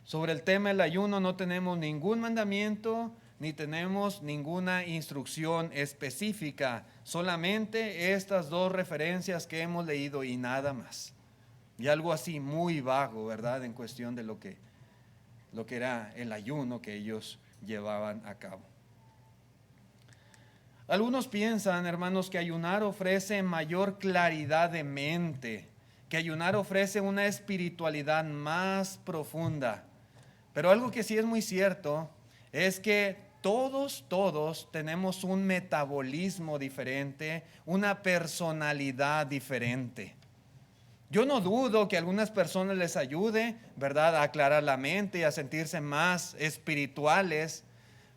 Sobre el tema del ayuno no tenemos ningún mandamiento ni tenemos ninguna instrucción específica, solamente estas 2 referencias que hemos leído y nada más. Y algo así muy vago, ¿verdad?, en cuestión de lo que era el ayuno que ellos llevaban a cabo. Algunos piensan, hermanos, que ayunar ofrece mayor claridad de mente, que ayunar ofrece una espiritualidad más profunda. Pero algo que sí es muy cierto es que todos tenemos un metabolismo diferente, una personalidad diferente. Yo no dudo que a algunas personas les ayude, ¿verdad?, a aclarar la mente y a sentirse más espirituales,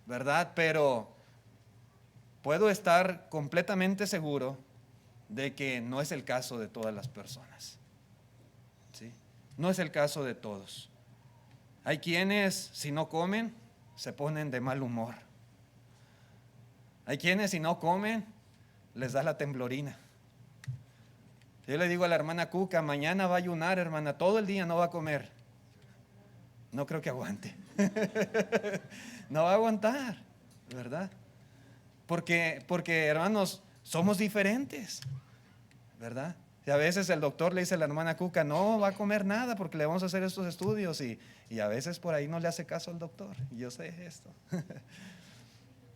¿verdad? Pero puedo estar completamente seguro de que no es el caso de todas las personas. ¿Sí? No es el caso de todos. Hay quienes, si no comen, se ponen de mal humor. Hay quienes, si no comen, les da la temblorina. Yo le digo a la hermana Cuca, mañana va a ayunar, hermana, todo el día no va a comer. No creo que aguante. No va a aguantar, ¿verdad? Porque hermanos, somos diferentes, ¿verdad? Y a veces el doctor le dice a la hermana Cuca, no va a comer nada porque le vamos a hacer estos estudios y a veces por ahí no le hace caso al doctor. Y yo sé esto.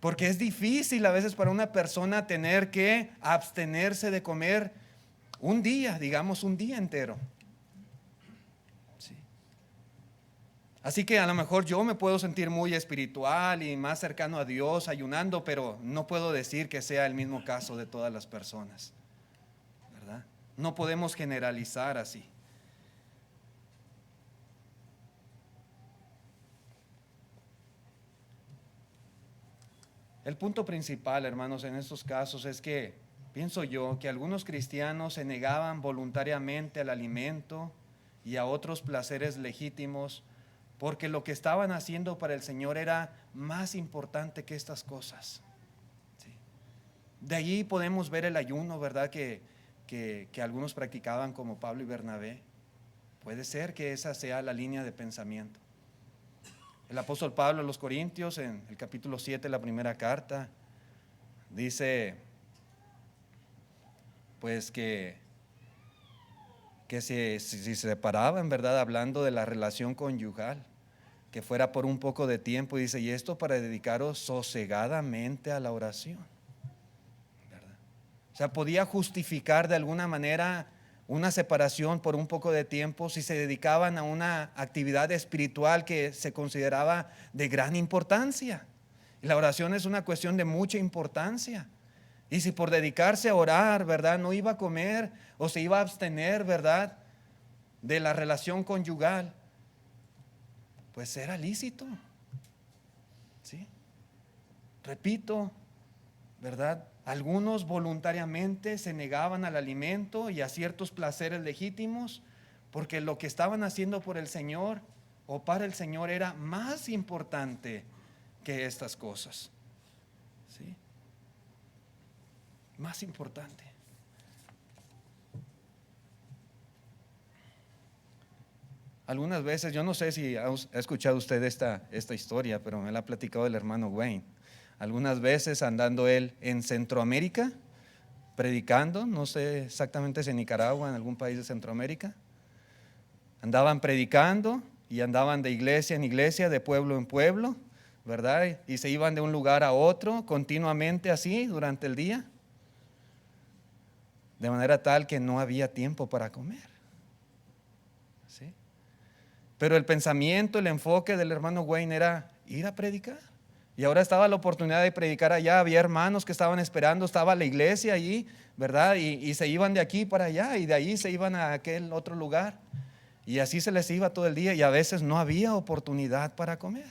Porque es difícil a veces para una persona tener que abstenerse de comer un día, digamos un día entero. Sí. Así que a lo mejor yo me puedo sentir muy espiritual y más cercano a Dios ayunando, pero no puedo decir que sea el mismo caso de todas las personas, ¿verdad? No podemos generalizar así. El punto principal, hermanos, en estos casos es que pienso yo que algunos cristianos se negaban voluntariamente al alimento y a otros placeres legítimos porque lo que estaban haciendo para el Señor era más importante que estas cosas. Sí. De allí podemos ver el ayuno, ¿verdad? Que que algunos practicaban como Pablo y Bernabé. Puede ser que esa sea la línea de pensamiento. El apóstol Pablo a los Corintios, en el capítulo 7, la primera carta, dice pues que si se separaba, en verdad, hablando de la relación conyugal, que fuera por un poco de tiempo, y dice, y esto para dedicaros sosegadamente a la oración, ¿verdad? O sea, podía justificar de alguna manera una separación por un poco de tiempo si se dedicaban a una actividad espiritual que se consideraba de gran importancia. Y la oración es una cuestión de mucha importancia. Y si por dedicarse a orar, ¿verdad?, no iba a comer o se iba a abstener, ¿verdad?, de la relación conyugal, pues era lícito. ¿Sí? Repito, ¿verdad? Algunos voluntariamente se negaban al alimento y a ciertos placeres legítimos porque lo que estaban haciendo por el Señor o para el Señor era más importante que estas cosas. ¿Sí? Más importante. Algunas veces, yo no sé si ha escuchado usted esta historia, pero me la ha platicado el hermano Wayne. Algunas veces andando él en Centroamérica, predicando, no sé exactamente si en Nicaragua, en algún país de Centroamérica, andaban predicando y andaban de iglesia en iglesia, de pueblo en pueblo, ¿verdad? Y se iban de un lugar a otro continuamente así durante el día, de manera tal que no había tiempo para comer. ¿Sí? Pero el pensamiento, el enfoque del hermano Wayne era ir a predicar. Y ahora estaba la oportunidad de predicar allá. Había hermanos que estaban esperando, estaba la iglesia allí, ¿verdad? Y se iban de aquí para allá y de ahí se iban a aquel otro lugar. Y así se les iba todo el día y a veces no había oportunidad para comer.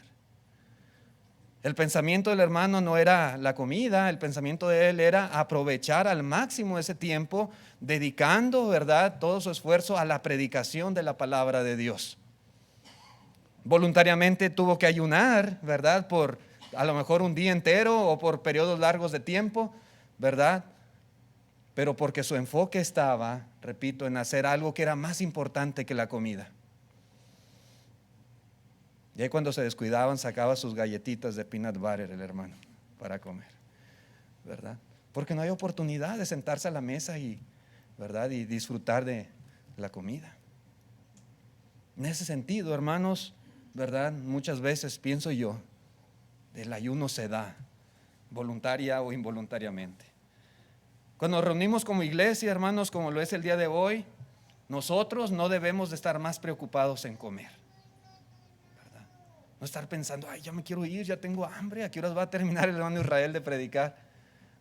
El pensamiento del hermano no era la comida, el pensamiento de él era aprovechar al máximo ese tiempo, dedicando, ¿verdad?, todo su esfuerzo a la predicación de la palabra de Dios. Voluntariamente tuvo que ayunar, ¿verdad?, por a lo mejor un día entero o por periodos largos de tiempo, ¿verdad? Pero porque su enfoque estaba, repito, en hacer algo que era más importante que la comida. Y ahí cuando se descuidaban sacaba sus galletitas de peanut butter el hermano para comer, ¿verdad? Porque no hay oportunidad de sentarse a la mesa y, ¿verdad?, y disfrutar de la comida. En ese sentido, hermanos, ¿verdad?, muchas veces pienso yo, el ayuno se da voluntaria o involuntariamente. Cuando nos reunimos como iglesia, hermanos, como lo es el día de hoy, nosotros no debemos de estar más preocupados en comer, ¿verdad? No estar pensando, ay, ya me quiero ir, ya tengo hambre, ¿a qué horas va a terminar el hermano Israel de predicar?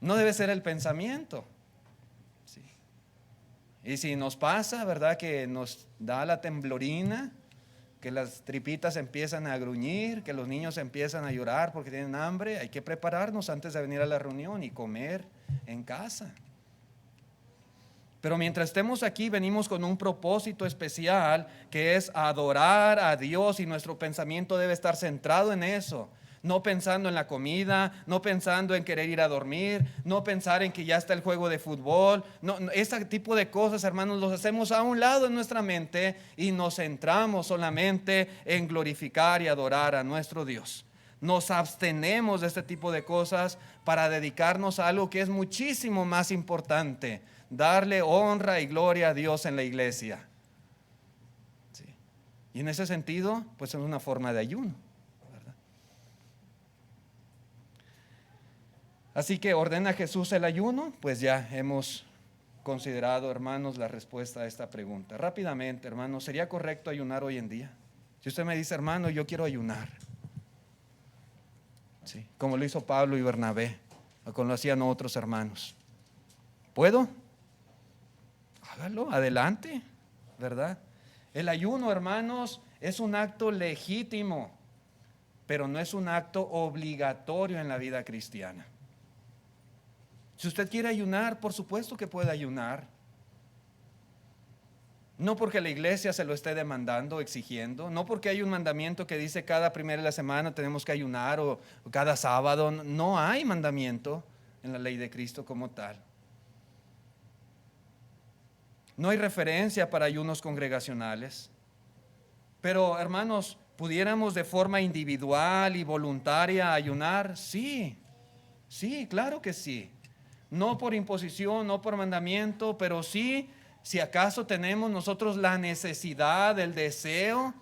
No debe ser el pensamiento. Sí. Y si nos pasa, ¿verdad?, que nos da la temblorina, que las tripitas empiezan a gruñir, que los niños empiezan a llorar porque tienen hambre, hay que prepararnos antes de venir a la reunión y comer en casa. Pero mientras estemos aquí, venimos con un propósito especial, que es adorar a Dios, y nuestro pensamiento debe estar centrado en eso. No pensando en la comida, no pensando en querer ir a dormir, no pensar en que ya está el juego de fútbol. No, ese tipo de cosas, hermanos, los hacemos a un lado en nuestra mente y nos centramos solamente en glorificar y adorar a nuestro Dios. Nos abstenemos de este tipo de cosas para dedicarnos a algo que es muchísimo más importante: darle honra y gloria a Dios en la iglesia. Sí. Y en ese sentido, pues es una forma de ayuno, ¿verdad? Así que ordena Jesús el ayuno. Pues ya hemos considerado, hermanos, la respuesta a esta pregunta. Rápidamente, hermanos, ¿sería correcto ayunar hoy en día? Si usted me dice, hermano, yo quiero ayunar, sí, como lo hizo Pablo y Bernabé, o como lo hacían otros hermanos, ¿puedo? Hágalo, adelante, ¿verdad? El ayuno, hermanos, es un acto legítimo, pero no es un acto obligatorio en la vida cristiana. Si usted quiere ayunar, por supuesto que puede ayunar. No porque la iglesia se lo esté demandando, exigiendo, no porque hay un mandamiento que dice cada primera de la semana tenemos que ayunar o cada sábado. No hay mandamiento en la ley de Cristo como tal. No hay referencia para ayunos congregacionales. Pero, hermanos, ¿pudiéramos de forma individual y voluntaria ayunar? Sí, sí, claro que sí. No por imposición, no por mandamiento, pero sí, si acaso tenemos nosotros la necesidad, el deseo,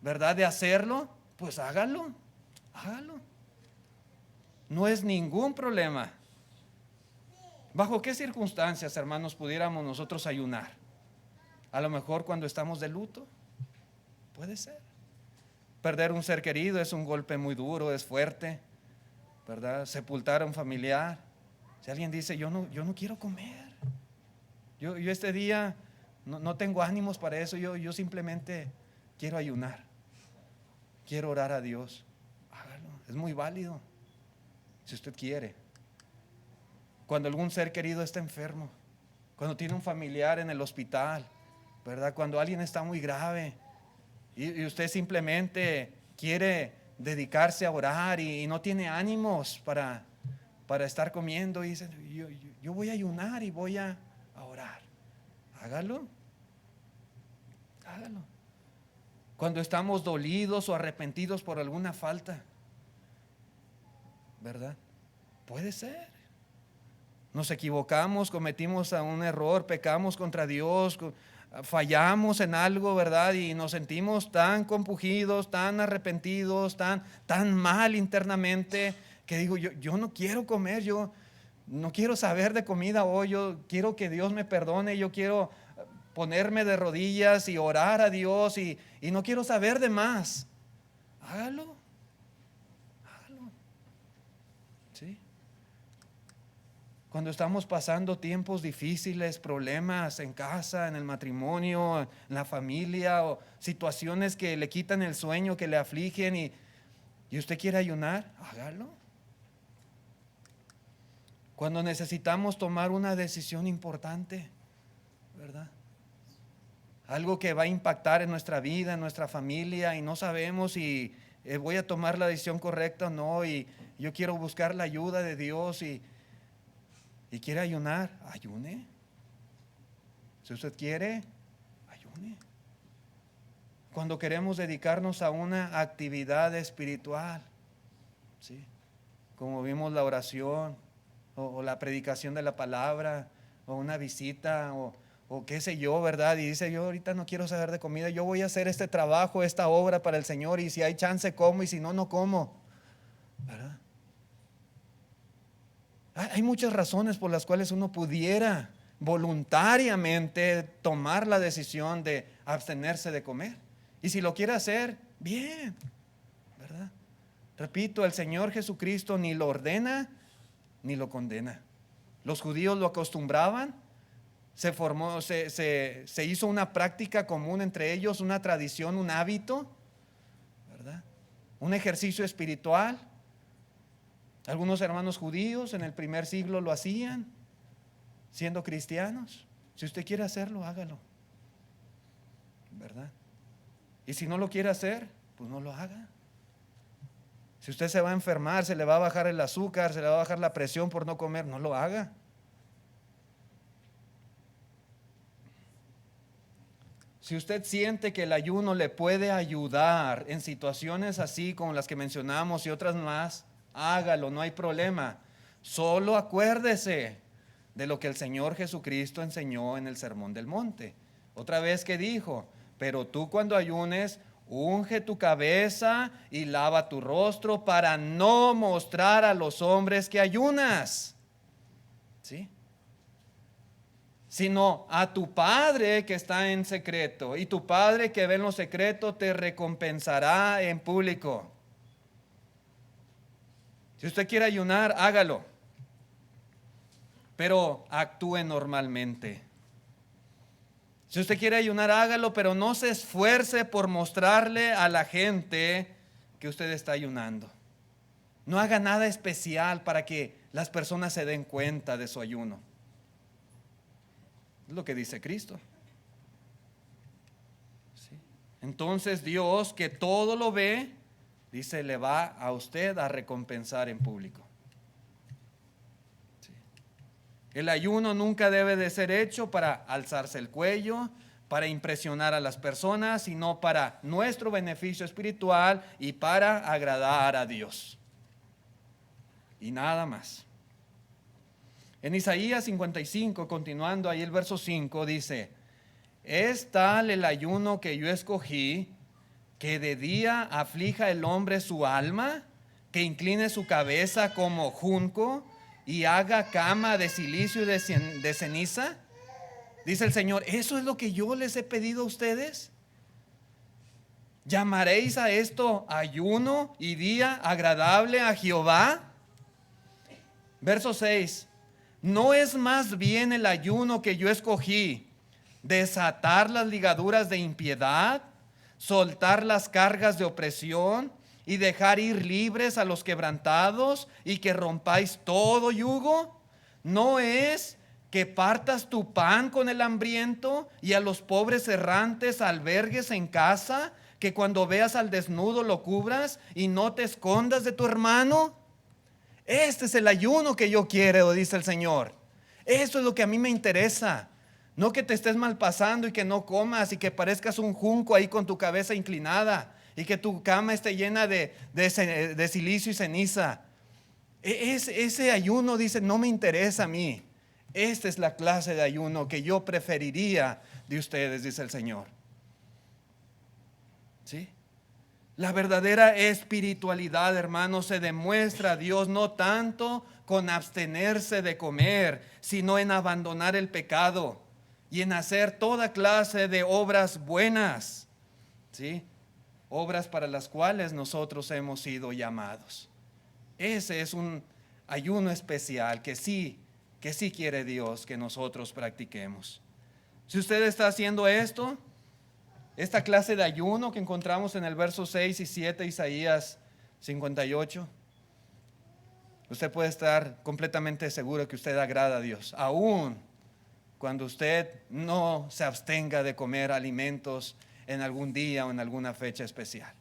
¿verdad?, de hacerlo, pues hágalo, hágalo. No es ningún problema. ¿Bajo qué circunstancias, hermanos, pudiéramos nosotros ayunar? A lo mejor cuando estamos de luto, puede ser. Perder un ser querido es un golpe muy duro, es fuerte, ¿verdad? Sepultar a un familiar. Si alguien dice, yo no quiero comer, yo este día no tengo ánimos para eso, yo simplemente quiero ayunar, quiero orar a Dios, hágalo, es muy válido, si usted quiere. Cuando algún ser querido está enfermo, cuando tiene un familiar en el hospital, ¿verdad? Cuando alguien está muy grave y usted simplemente quiere dedicarse a orar y no tiene ánimos para estar comiendo y dice, yo voy a ayunar y voy a orar. Hágalo, hágalo. Cuando estamos dolidos o arrepentidos por alguna falta, ¿verdad? Puede ser. Nos equivocamos, cometimos un error, pecamos contra Dios, fallamos en algo, ¿verdad? Y nos sentimos tan compungidos, tan arrepentidos, tan mal internamente, que digo, yo no quiero comer, yo no quiero saber de comida hoy, yo quiero que Dios me perdone, yo quiero ponerme de rodillas y orar a Dios y no quiero saber de más. Hágalo, hágalo. ¿Sí? Cuando estamos pasando tiempos difíciles, problemas en casa, en el matrimonio, en la familia, o situaciones que le quitan el sueño, que le afligen y usted quiere ayunar, hágalo. Cuando necesitamos tomar una decisión importante, ¿verdad? Algo que va a impactar en nuestra vida, en nuestra familia, y no sabemos si voy a tomar la decisión correcta o no, y yo quiero buscar la ayuda de Dios y quiere ayunar, ayune. Si usted quiere, ayune. Cuando queremos dedicarnos a una actividad espiritual, ¿sí?, como vimos la oración o la predicación de la palabra o una visita o qué sé yo, ¿verdad? Y dice, yo ahorita no quiero saber de comida, yo voy a hacer este trabajo, esta obra para el Señor, y si hay chance como y si no, no como, ¿verdad? Hay muchas razones por las cuales uno pudiera voluntariamente tomar la decisión de abstenerse de comer. Y si lo quiere hacer, bien, ¿verdad? Repito, el Señor Jesucristo ni lo ordena ni lo condena. Los judíos lo acostumbraban, se hizo una práctica común entre ellos, una tradición, un hábito, ¿verdad? Un ejercicio espiritual. Algunos hermanos judíos en el primer siglo lo hacían, siendo cristianos. Si usted quiere hacerlo, hágalo, ¿verdad? Y si no lo quiere hacer, pues no lo haga. Si usted se va a enfermar, se le va a bajar el azúcar, se le va a bajar la presión por no comer, no lo haga. Si usted siente que el ayuno le puede ayudar en situaciones así como las que mencionamos y otras más, hágalo, no hay problema. Solo acuérdese de lo que el Señor Jesucristo enseñó en el Sermón del Monte. Otra vez que dijo, pero tú cuando ayunes, unge tu cabeza y lava tu rostro para no mostrar a los hombres que ayunas. ¿Sí? Sino a tu Padre que está en secreto, y tu Padre que ve en lo secreto te recompensará en público. Si usted quiere ayunar, hágalo, pero actúe normalmente. Si usted quiere ayunar, hágalo, pero no se esfuerce por mostrarle a la gente que usted está ayunando. No haga nada especial para que las personas se den cuenta de su ayuno. Es lo que dice Cristo. ¿Sí? Entonces Dios, que todo lo ve, dice, le va a usted a recompensar en público. ¿Sí? El ayuno nunca debe de ser hecho para alzarse el cuello, para impresionar a las personas, sino para nuestro beneficio espiritual y para agradar a Dios. Y nada más. En Isaías 55, continuando ahí el verso 5, dice: es tal el ayuno que yo escogí, que de día aflija el hombre su alma, que incline su cabeza como junco y haga cama de silicio y de ceniza. Dice el Señor, ¿eso es lo que yo les he pedido a ustedes? ¿Llamaréis a esto ayuno y día agradable a Jehová? Verso 6, ¿no es más bien el ayuno que yo escogí desatar las ligaduras de impiedad, soltar las cargas de opresión y dejar ir libres a los quebrantados y que rompáis todo yugo? ¿No es que partas tu pan con el hambriento y a los pobres errantes albergues en casa, que cuando veas al desnudo lo cubras y no te escondas de tu hermano? Este es el ayuno que yo quiero, dice el Señor. Eso es lo que a mí me interesa. No que te estés mal pasando y que no comas y que parezcas un junco ahí con tu cabeza inclinada y que tu cama esté llena de silicio y ceniza. Ese ayuno, dice, no me interesa a mí. Esta es la clase de ayuno que yo preferiría de ustedes, dice el Señor. ¿Sí? La verdadera espiritualidad, hermanos, se demuestra a Dios no tanto con abstenerse de comer, sino en abandonar el pecado y en hacer toda clase de obras buenas, ¿sí? Obras para las cuales nosotros hemos sido llamados. Ese es un ayuno especial que sí quiere Dios que nosotros practiquemos. Si usted está haciendo esto, esta clase de ayuno que encontramos en el verso 6 y 7 de Isaías 58, usted puede estar completamente seguro que usted agrada a Dios, aún cuando usted no se abstenga de comer alimentos en algún día o en alguna fecha especial.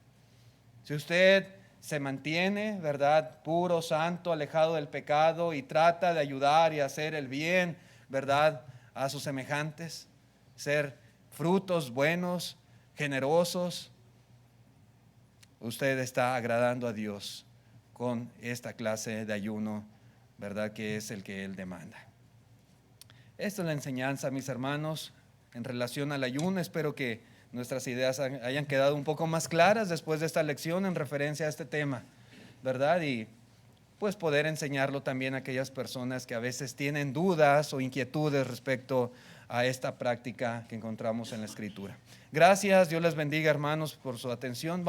Si usted se mantiene, ¿verdad?, puro, santo, alejado del pecado y trata de ayudar y hacer el bien, ¿verdad?, a sus semejantes, ser frutos buenos, generosos, usted está agradando a Dios con esta clase de ayuno, ¿verdad?, que es el que Él demanda. Esta es la enseñanza, mis hermanos, en relación al ayuno. Espero que nuestras ideas hayan quedado un poco más claras después de esta lección en referencia a este tema, ¿verdad? Y pues poder enseñarlo también a aquellas personas que a veces tienen dudas o inquietudes respecto a esta práctica que encontramos en la Escritura. Gracias, Dios les bendiga, hermanos, por su atención.